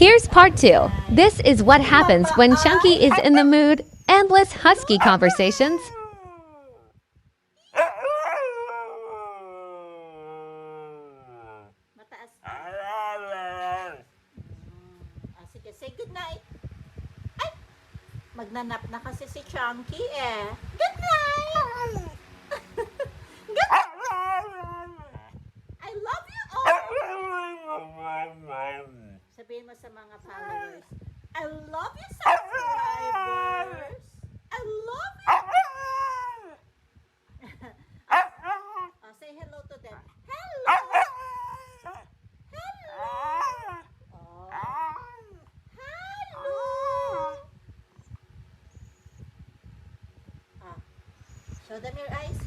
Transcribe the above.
Here's part two. This is what happens when Chunky is in the mood. Endless husky conversations. Mataas pa. Sige, say good night. Ay! Magnanap na kasi si Chunky eh. Good night! Good I love you all! Sabihin mo sa mga followers, I love you subscribers! I love you! Say hello to them. Hello! Hello! Oh. Hello! Show them your eyes.